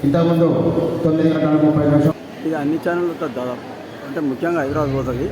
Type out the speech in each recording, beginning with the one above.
ఇంతకుముందు 9:30 ఇది అన్ని ఛానల్ ఉంటుంది దాదాపు, అంటే ముఖ్యంగా హైదరాబాద్ పోతుంది.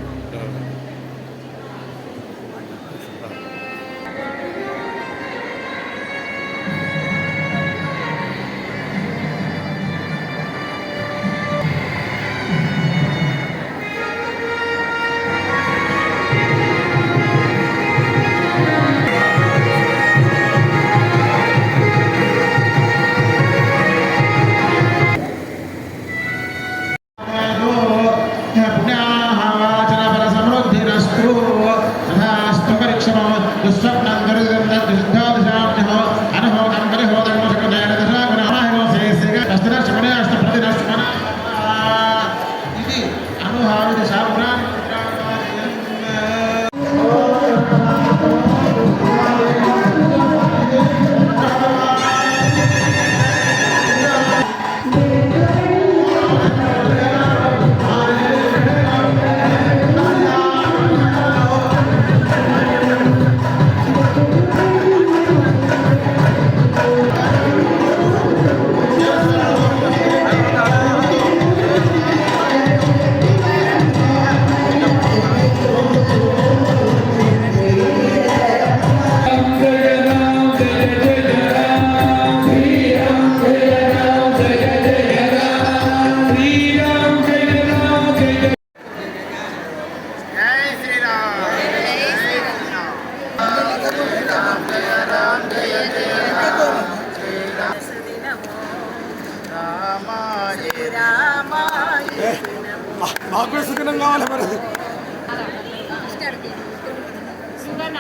మాకు సుఖం కావాలి మరి.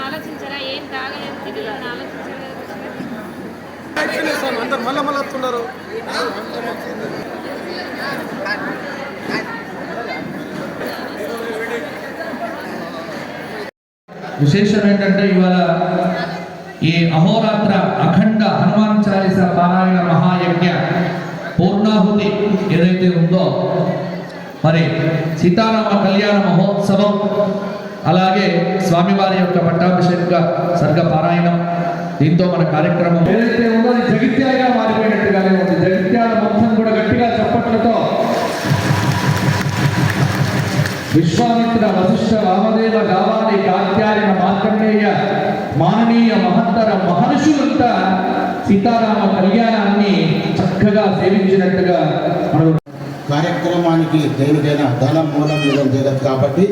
ఆలోచించారా? ఏం తాగలేదు, అందరు మళ్ళీ వస్తున్నారు. విశేషం ఏంటంటే ఇవాళ ఈ అహోరాత్ర అఖండ హనుమాన్ చాలీస పారాయణ మహాయజ్ఞ పూర్ణాహుతి ఏదైతే ఉందో, మరి సీతారామ కళ్యాణ మహోత్సవం, అలాగే స్వామివారి యొక్క పట్టాభిషేక సర్గ పారాయణం, దీంతో మన కార్యక్రమం ఏదైతే ఉందో అది జగిత్యాలుగా మారిపోయినట్టుగానే ఉంది. జగిత్యాల మొత్తం కూడా గట్టిగా చప్పట్లతో విశ్వామిత్ర వశిష్ఠ వామదేవ గావాది కాత్యాయన మార్కండేయ మాననీయ మహత్తర మహర్షులంతా సీతారామ కళ్యాణాన్ని చక్కగా సేవించినట్టుగా మనం కార్యక్రమానికి దేనికైనా ధనం మూలం నిజం జగత్ కాబట్టి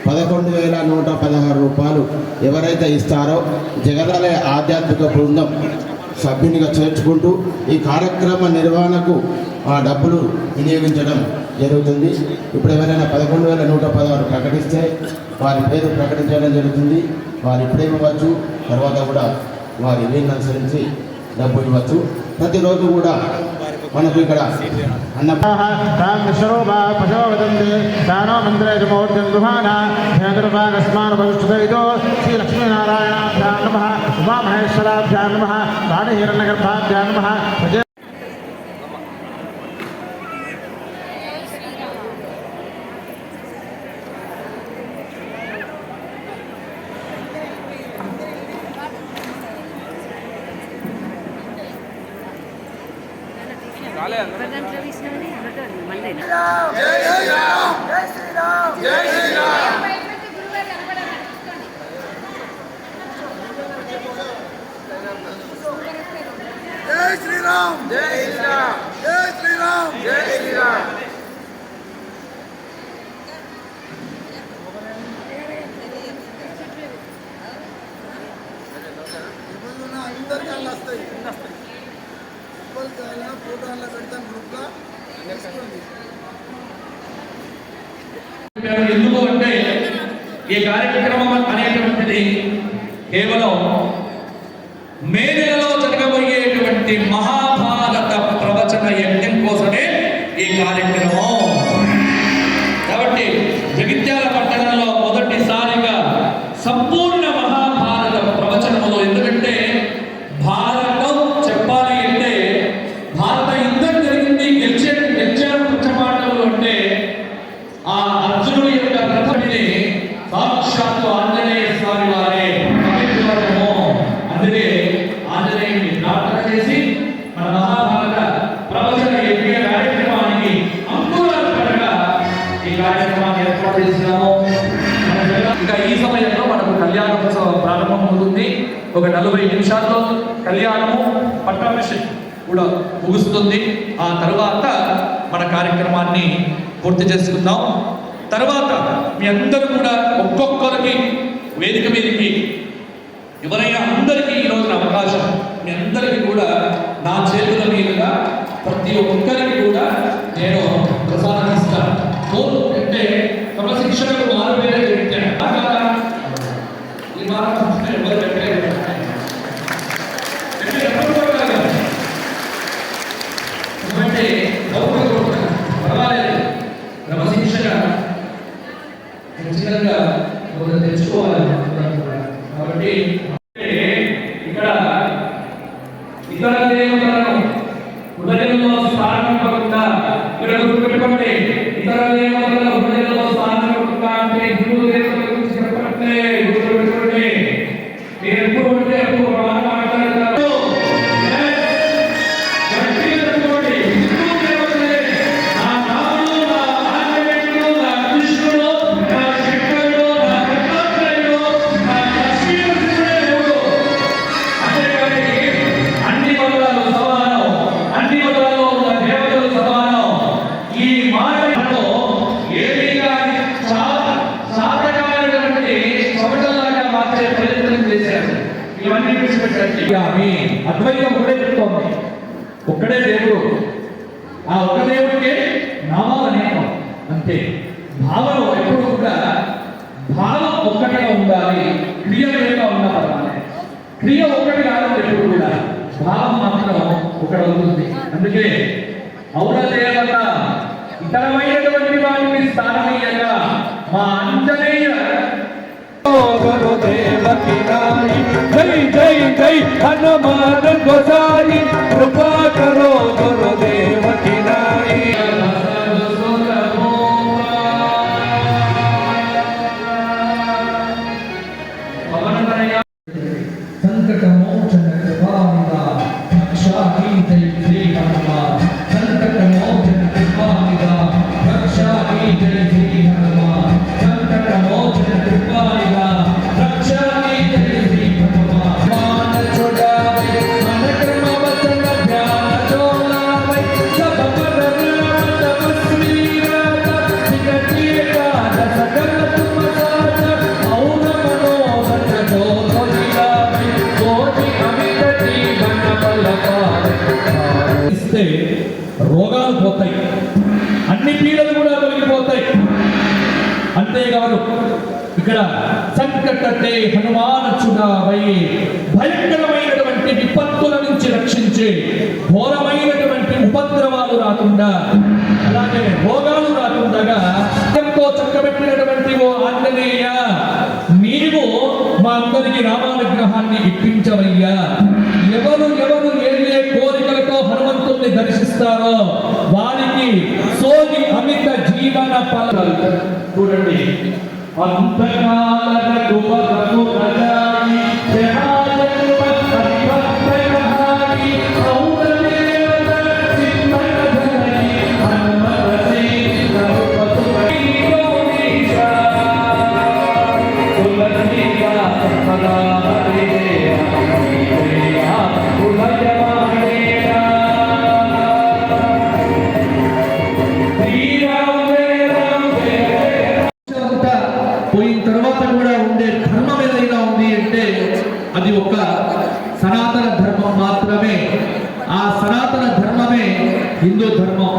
11,116 రూపాయలు ఎవరైతే ఇస్తారో జగదాలయ ఆధ్యాత్మిక బృందం సభ్యునిగా చేర్చుకుంటూ ఈ కార్యక్రమ నిర్వహణకు ఆ డబ్బులు వినియోగించడం జరుగుతుంది. ఇప్పుడు ఎవరైనా 11,116 ప్రకటిస్తే వారి పేరు ప్రకటించడం జరుగుతుంది. వారు ఇప్పుడే ఇవ్వచ్చు, తర్వాత కూడా వారి వీళ్ళని అనుసరించి డబ్బు ఇవ్వచ్చు. ప్రతిరోజు కూడా మనకు ఇక్కడ శ్రీలక్ష్మీనారాయణాభ్యాం నమః, ఉమామహేశ్వరాభ్యాం నమః, రాణిహిరణ్యగర్భాభ్యాం నమః. ఎందుకు అంటే ఈ కార్యక్రమం అనేటువంటిది కేవలం మే నెలలో జరగబోయేటువంటి మహాభారత ప్రవచన యజ్ఞం కోసమే ఈ కార్యక్రమం. కాబట్టి జగిత్యాల సంపూర్ణ మహాభారత ప్రవచనములో. ఎందుకంటే భారతం చెప్పాలి అంటే భారత యుద్ధం జరిగింది, గెలిచారు పంచపాండవులు అంటే ఆ అర్జునుడి యొక్క రథమిని సాక్షాత్తు ఆంజనేయ స్వామి వారే పవిత్రము. అందుకే ఆంజనేయుని ప్రార్థన చేసి మన మహాభారత ప్రవచన యజ్ఞ కార్యక్రమానికి అంకురార్పణగా ఈ కార్యక్రమాన్ని ఏర్పాటు చేసినాము. ఇక ఈ సమయంలో మనకు కళ్యాణోత్సవం ప్రారంభమవుతుంది. ఒక 40 నిమిషాల్లో కళ్యాణము పట్టాభిషేకం కూడా ముగుస్తుంది. ఆ తర్వాత మన కార్యక్రమాన్ని పూర్తి చేసుకుందాం. తర్వాత మీ అందరూ కూడా ఒక్కొక్కరికి వేదిక మీదకి ఎవరైనా అందరికీ ఈ రోజున అవకాశం, మీ అందరికీ కూడా నా చేతుల మీదుగా ప్రతి ఒక్కరికి కూడా నేను ప్రసాదం ఇస్తాను. అంటే క్రమశిక్షణకు మారు వేరే పెట్టాను. ఈ మారం ఎవరు పెట్టలేదు. ఎందుకంటే పర్వాలేదు, క్రమశిక్షణ ఖచ్చితంగా ఒకరు తెచ్చుకోవాలి. కాబట్టి ఇక్కడ ఇతర దేవతలను హృదయంలో స్థానం ఇవ్వకుండా, ఇక్కడ గుర్తుపెట్టుకోండి, ఇతర దేవతల హృదయంలో స్థానం ఇవ్వకుండా అంటే హిందూ దేవతల గురించి చెప్పట్లే. గుర్తుపెట్టుకోండి, మీరు ఎప్పుడు ఉంటే అప్పుడు మాట్లాడతారు. అద్వైతం ఒకటే చెప్తోంది, ఒక్కడే దేవుడు. ఆ ఒక్క దేవుడికే నామాలు అనేకం. అంతే. భావన ఎప్పుడు కూడా భావం ఒక్కటిగా ఉండాలి, క్రియ వేరుగా ఉన్నా పర్వాలేదు. క్రియ ఒక్కటి కాదు ఎప్పుడు కూడా, భావం మాత్రం ఒకటి అవుతుంది. అందుకే ఔర దేవత ఇతరమైనటువంటి వాటిని స్థానమయ్యగా మా అంజనేయ जय जय जय हनुमान गोसाई कृपा करो गुरुदेव की नाई। संकट मोचन कृपानिदा रक्षा की जय श्री हनुमान। संकट मोचन कृपानिदा रक्षा की जय श्री हनुमान। संकट मोचन कृपानिदा रक्षा की जय श्री हनुमान। मान छुड़ावे मन क्रम वचन ध्यान डोलावे सब पर राम तपस्वी राजा विगति काज सकल तुम साजा। और मनोरथ जो धोलियावे कोटि अमित जीवन बल पावे। इस्ते రోగాలు పోతాయి, అన్ని పీడలు కూడా తొలగిపోతాయి. అంతేకాదు ఇక్కడ సంకటే హనుమానచుడావై భయంకరమైనటువంటి విపత్తుల నుంచి రక్షించే ఘోరమైనటువంటి ఉపద్రవాలు రాకుండా, అలాగే రోగాలు రాకుండా ఎంతో చక్కబెట్టినటువంటి ఓ ఆంజనేయ, నీవు మా అందరికి రామానుగ్రహాన్ని ఇప్పించవయ్యా. ఎవరు ఎవరు ఏ కోరికలతో హనుమంతుణ్ణి దర్శిస్తారో వారికి సోగి అమిత జీవన ఫలాలు. చూడండి, అంతకాల కుమరము ప్రజాయి జనాలకు పరిభక్తయహారి ఔరదేవత చిత్తగధరి హనుమతసి నరుపతుపై గోనీశా తులసిగా సదా హరిదేవ హరిదేవ కులజమానేరా పోయిన తర్వాత కూడా ఉండే ధర్మం ఏదైనా ఉంది అంటే అది ఒక సనాతన ధర్మం మాత్రమే. ఆ సనాతన ధర్మమే హిందూ ధర్మం.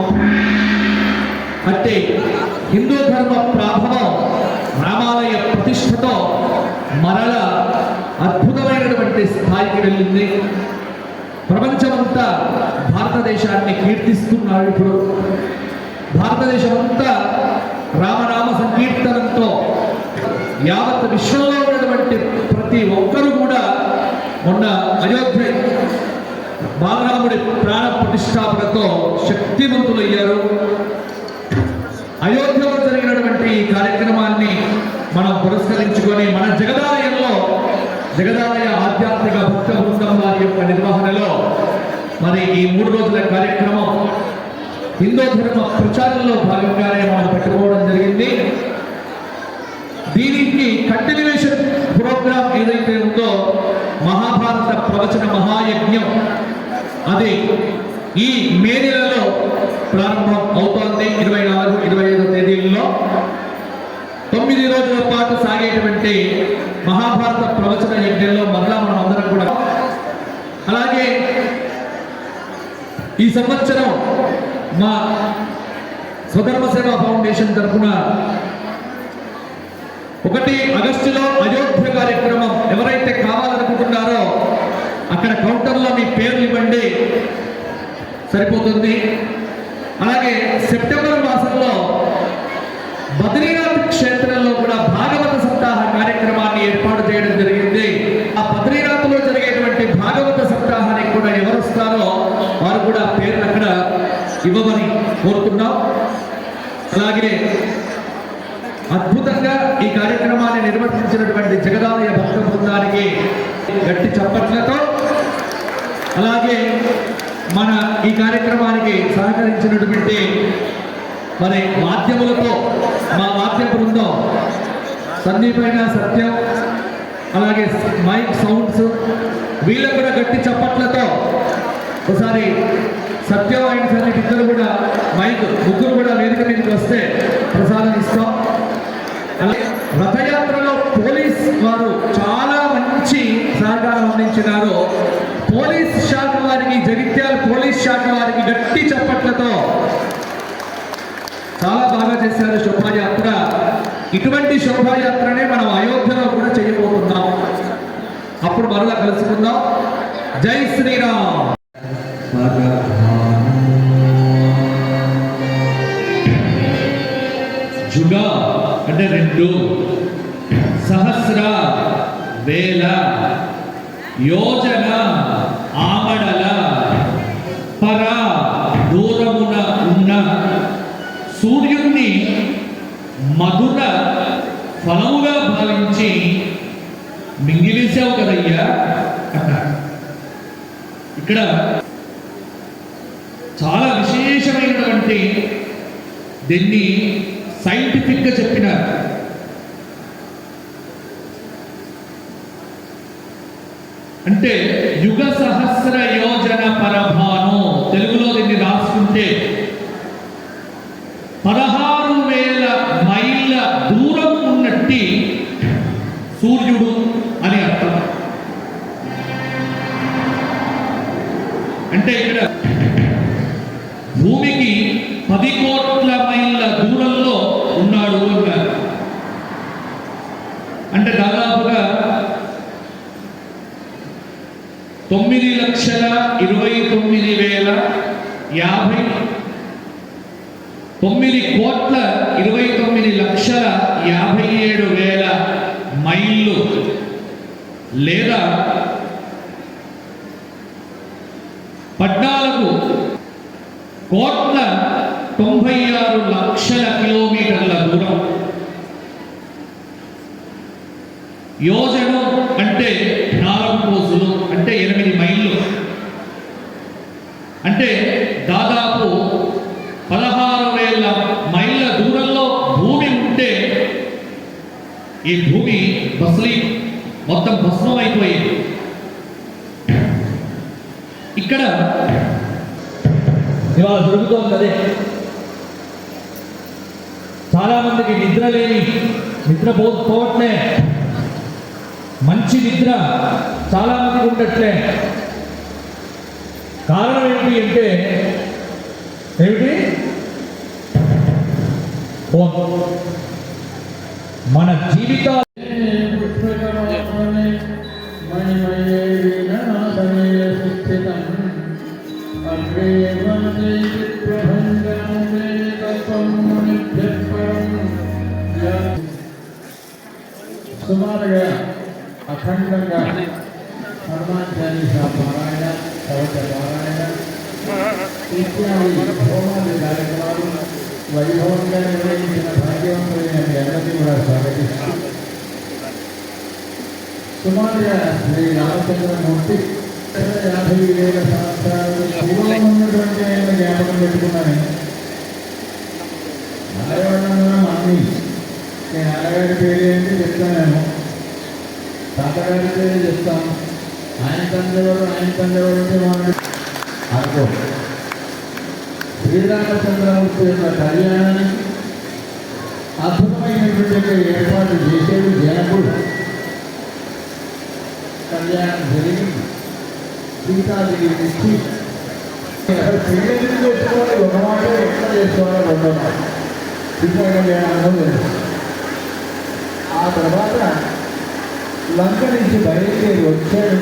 అంటే హిందూ ధర్మ ప్రాభవం రామాలయ ప్రతిష్టతో మరల అద్భుతమైనటువంటి స్థాయికి వెళ్ళింది. ప్రపంచమంతా భారతదేశాన్ని కీర్తిస్తున్నారు. ఇప్పుడు భారతదేశం అంతా రామనామ సంకీర్తనంతో యావత్ విశ్వంలో ఉన్నటువంటి మొన్న అయోధ్య బాలరాముడి ప్రాణ ప్రతిష్టాపనతో శక్తివంతులయ్యారు. అయోధ్యలో జరిగినటువంటి ఈ కార్యక్రమాన్ని మనం పురస్కరించుకొని మన జగదాలయంలో జగదాలయ ఆధ్యాత్మిక భక్త బృందం వారి యొక్క నిర్వహణలో మరి ఈ 3 రోజుల కార్యక్రమం హిందూ ధర్మ ప్రచారంలో భాగంగానే మనం పెట్టుకోవడం జరిగింది. దీనికి కంటిన్యూషన్ ప్రోగ్రామ్ ఏదైతే ఉందో మహాభారత ప్రవచన మహాయజ్ఞం అది ఈ మే నెలలో ప్రారంభం అవుతోంది. 24, 25 తేదీల్లో 9 రోజుల పాటు సాగేటువంటి మహాభారత ప్రవచన యజ్ఞంలో మరలా మనం అందరం కూడా అలాగే ఈ సంవత్సరం మా స్వధర్మ సేవా ఫౌండేషన్ తరఫున 1 ఆగస్టులో అయోధ్య కార్యక్రమం ఎవరైతే కావాలనుకుంటున్నారో అక్కడ కౌంటర్లో మీ పేర్లు ఇవ్వండి సరిపోతుంది. అలాగే సెప్టెంబర్ మాసంలో బద్రీనాథ్ క్షేత్రంలో కూడా భాగవత సప్తాహ కార్యక్రమాన్ని ఏర్పాటు చేయడం జరిగింది. ఆ బద్రీనాథ్లో జరిగేటువంటి భాగవత సప్తాహానికి కూడా ఎవరు వస్తారో వారు కూడా పేర్లు అక్కడ ఇవ్వమని కోరుతున్నాం. అలాగే అద్భుతంగా ఈ కార్యక్రమాన్ని నిర్వర్తించినటువంటి జగదాలయ భక్త బృందానికి గట్టి చప్పట్లతో అలాగే మన ఈ కార్యక్రమానికి సహకరించినటువంటి మరి మాధ్యములతో మా వాద్య బృందం సందీపైన సత్యం అలాగే మైక్ సౌండ్స్ వీళ్ళకు కూడా గట్టి చప్పట్లతో ఒకసారి సత్యం అయిన సందీప్ ఇద్దరు కూడా మైక్ ముగ్గురు కూడా వేదిక మీదకి వస్తే ప్రసాదం ఇస్తాం. అలాగే రథయాత్రలో పోలీస్ వారు చాలా మంచి సహకారం అందించినారు. పోలీస్ శాఖ వారికి జగిత్యాల పోలీస్ శాఖ వారికి గట్టి చప్పట్లతో చాలా బాగా చేశారు శోభాయాత్ర. ఇటువంటి శోభాయాత్రనే మనం అయోధ్యలో కూడా చేయబోతున్నాం. అప్పుడు మరలా కలుసుకుందాం. జై శ్రీరామ్. జుగా అంటే 2 సహస్ర వేల యోజన ఆమడల పర దూరమున ఉన్న సూర్యుణ్ణి మధుర ఫలముగా భావించి మింగిలిసావు కదయ్యా అన్నాడు. ఇక్కడ చాలా విశేషమైనటువంటి దీన్ని సైంటిఫిక్గా చెప్పినారు. అంటే యుగ సహస్ర యోజన పరభాను తెలుగులో దీన్ని రాసుకుంటే 16,000 మైళ్ళ దూరం ఉన్నట్టి సూర్యుడు అని అర్థం. అంటే ఇక్కడ భూమికి 10 కోట్ల మైళ్ళ దూరంలో ఉన్నాడు అన్నారు. అంటే దాదాపుగా 9,29,050 9,29,57,000 మైళ్ళు లేదా 14,96,00,000 కిలోమీటర్ల దూరం. యోజనం అంటే 4 రోజులు అంటే 8 మైళ్ళు. అంటే దాదాపు 16,000 మైళ్ళ దూరంలో భూమి ఉంటే ఈ భూమి మొత్తం భస్మం అయిపోయింది. ఇక్కడ ఇవాళ జరుగుతోంది అదే. చాలా మందికి నిద్రపోవట్లే, మంచి నిద్ర చాలా మందికి ఉండట్లే. కారణం ఏంటి అంటే మన జీవితాలు సుమారుగా అఖండంగా హనుమాన్ చాలీసా పారాయణ, కవచ పారాయణ ఇత్యాది హోమాది కార్యక్రమాలు వైభవంగా నిర్వహించిన భాగ్యవంతులైన మీ అందరినీ కూడా స్వాగతిస్తూ సుమారుగా శ్రీ రామచంద్రమూర్తి 50,000 సంవత్సరాలు పూర్వం ఉన్నటువంటి ఆయన జ్ఞాపకం పెట్టుకున్నాను. నారాయణ మామి, నేను నారాయణ పేరు ఏంటి చెప్తాను, తాతగారి పేరు చెప్తాను. ఆయన తండ్రివారు అంటే మనం అనుకో. శ్రీరామచంద్రమూర్తి యొక్క కళ్యాణానికి అద్భుతమైనటువంటి ఏర్పాటు చేసేది జనకుడు. కళ్యాణం జరిగి సీతాదేవి ఇచ్చి పెళ్ళిళ్ళు చేసుకోవాలి ఒక మాట, ఎట్లా చేసుకోవాలి రెండో మాట. సీతా కళ్యాణంలో తెలుసు. ఆ తర్వాత లంక నుంచి బయలుదేరి వచ్చాడు.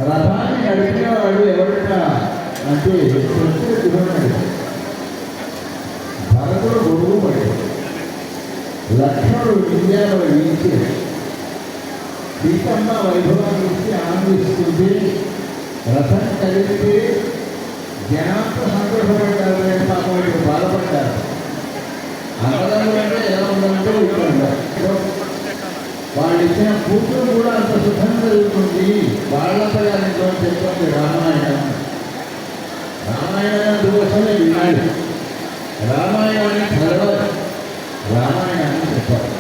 రథాన్ని నడిపినవాడు ఎవరికా అంటే శత్రుఘ్నుడు. భరతుడు గొడుగు పడ్డాడు. లక్ష్మణుడు విద్యాలో వీచి సీతమ్మ వైభవాన్ని ఇచ్చి ఆనందిస్తుంది. రథం కలిపి జనంతో సంతోషపడ్డారు. పాపం ఇప్పుడు బాధపడ్డారు. అన్నదమ్ములు అంటే ఎలా ఉందంటే ఇక్కడ వాళ్ళు ఇచ్చిన కూతురు కూడా అంత సుఖంగా జరుగుతుంది. వాళ్ళపై దానితో చెప్పండి రామాయణం. రామాయణం అందుకోసమే వినాలి, రామాయణాన్ని చదవాలి, రామాయణాన్ని చెప్పాలి.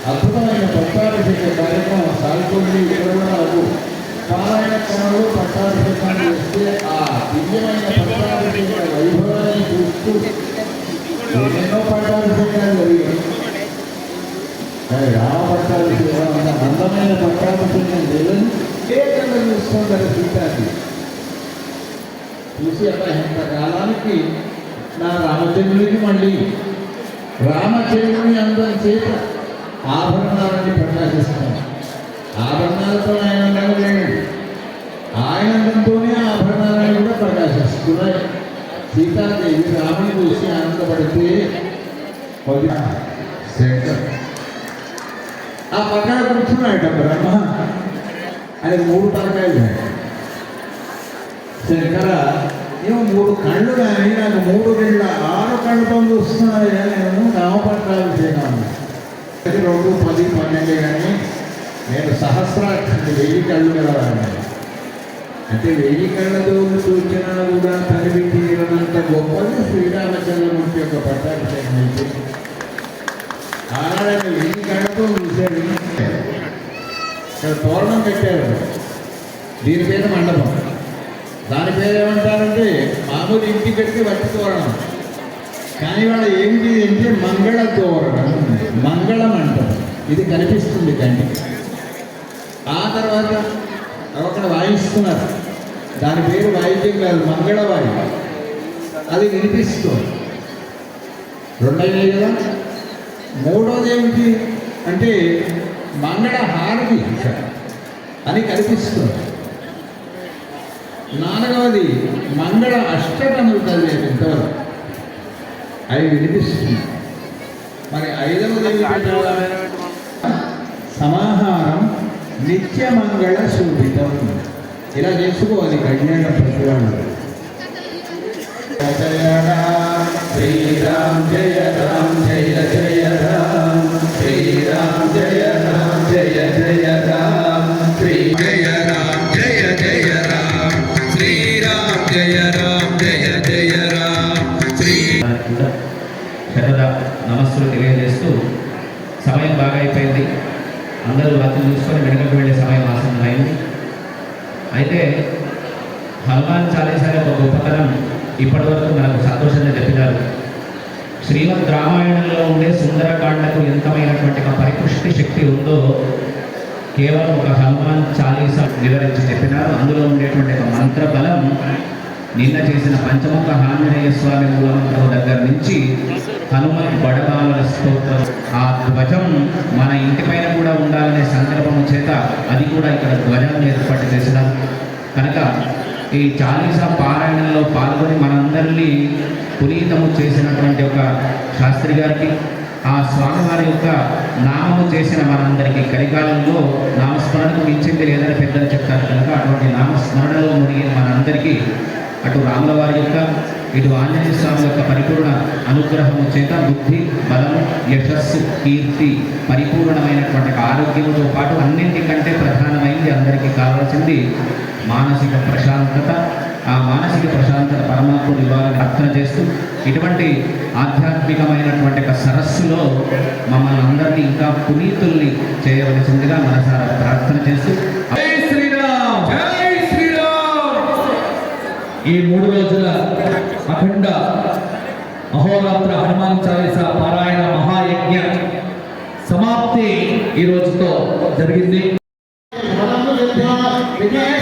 అద్భుతమైన పట్టాభిషేక కార్యక్రమం సాగుతుంది. ఇక్కడ కూడా నాకు పారాయణ క్రమంలో పట్టాభిషేకాన్ని చేస్తే ఆ దివ్యమైన పట్టాభిషేక వైభవాన్ని చూస్తూ ఎన్నో పట్టాభిషేకాలు జరిగాయి. కానీ రామ పట్టాభిషేకం అంత అందమైన పట్టాభిషేకం లేదని ఏకంగా చూస్తుంటారు. సీతాది చూసి అలా ఇంతకాలానికి నా రామచంద్రుడికి మళ్ళీ రామచంద్రుని అందం చేత ఆభరణాలని ప్రకాశిస్తాను. ఆభరణాలతో ఆయన లేడు, ఆయనందంతోనే ఆభరణాలను కూడా ప్రకాశిస్తున్నాయి. సీతాదేవి రాముని చూసి ఆనందపడితే శంకర్ ఆ పక్కన కూర్చున్నాయట. బ్రహ్మ అని 3 తలకాయలు. శంకర ఏమో 3 కళ్ళు కానీ నాకు 3 కళ్ళ 6 కళ్ళతో చూస్తున్నాయి. నేను రామపట్టాభిషేకం 2, 10, 12 కానీ నేను సహస్రాక్షి 1000 కళ్ళు కలవాడిని. అంటే 1000 కళ్ళతో చూసినా కూడా తనివి తీరనంత గొప్పది శ్రీరామచంద్రమూర్తి యొక్క పట్టాభిషేకం అయితే. ఆనాడు 1000 కళ్ళతో చూశాడు. ఇక్కడ తోరణం కట్టారు, దీని పేరు మండపం. దాని పేరు ఏమంటారంటే మామూలు ఇంటి కట్టి వట్టి తోరణం. కానీ వాళ్ళు ఏమిటి అంటే మంగళ తోరణం, మంగళ మంటపం. ఇది కనిపిస్తుంది కంటికి. ఆ తర్వాత అక్కడ వాయిస్తున్నారు. దాని పేరు వాయిద్యం కాదు, మంగళవాయి. అది వినిపిస్తుంది. 2 అయినాయి కదా. 3వది ఏమిటి అంటే మంగళ హారతి అని కనిపిస్తుంది. 4వది మంగళ అష్టకములు కలిపేది ఇంతవరకు అవి వినిపిస్తుంది. మరి 5వది సమాహారం నిత్యమంగళ శోభితం. ఇలా చేసుకోవాలి కళ్యాణం ప్రతివాళ్ళు. జయ రామ్ శ్రీరామ్ జయ రామ్ జయ జయ రామ్ శ్రీరామ్ జయ రామ్ జయ జయ రామ్ శ్రీ జయ రామ్ జయ జయ రామ్ శ్రీరామ్ జయ రామ్ జయ జయ రామ్ శ్రీ శరద నమస్సులు తెలియజేస్తూ సమయం బాగా అయిపోయింది. అందరూ రాత్రి చూసుకొని వెనుకకు వెళ్ళే సమయం ఆసన్నమైంది. అయితే హనుమాన్ చాలీసా యొక్క గొప్పతనం ఇప్పటివరకు మనకు సంతోషంగా చెప్పినారు. శ్రీమద్ రామాయణంలో ఉండే సుందరకాండకు ఎంతమైనటువంటి ఒక పరిపుష్టి శక్తి ఉందో కేవలం ఒక హనుమాన్ చాలీసా వివరించి చెప్పినారు. అందులో ఉండేటువంటి ఒక మంత్ర బలం నిన్న చేసిన పంచముఖ ఆంజనేయ స్వామి మూలమంత్రం దగ్గర నుంచి హనుమత్ బడబాల స్తోత్రం, ఆ ధ్వజం మన ఇంటిపైన కూడా ఉండాలనే సంకల్పము చేత అది కూడా ఇక్కడ ధ్వజాన్ని ఏర్పాటు చేసినారు. కనుక ఈ చాలీసా పారాయణంలో పాల్గొని మనందరినీ పునీతము చేసినటువంటి ఒక శాస్త్రి గారికి, ఆ స్వామివారి యొక్క నామము చేసిన మనందరికీ కలికాలంలో నామస్మరణకు మించింది లేదని పెద్దలు చెప్తారు కనుక అటువంటి నామస్మరణలో మునిగిన మనందరికీ అటు రాముల వారి యొక్క ఇటు ఆంజనేయ స్వామి యొక్క పరిపూర్ణ అనుగ్రహము చేత బుద్ధి బలము యశస్సు కీర్తి పరిపూర్ణమైనటువంటి ఆరోగ్యముతో పాటు అన్నింటికంటే ప్రధానమైనది అందరికీ కావాల్సింది మానసిక ప్రశాంతత. ఆ మానసిక ప్రశాంతత పరమాత్ముడు ఇవ్వాలని ప్రార్థన చేస్తూ ఇటువంటి ఆధ్యాత్మికమైనటువంటి ఒక సరస్సులో మమ్మల్ని అందరినీ ఇంకా పునీతుల్ని చేయవలసిందిగా మనసారా ప్రార్థన చేస్తూ జై శ్రీరామ్, జై శ్రీరామ్. ఈ 3 రోజుల అఖండ అహోరాత్ర హనుమాన్ చాలీసా పారాయణ మహాయజ్ఞ సమాప్తి ఈ రోజుతో జరిగింది. విజయ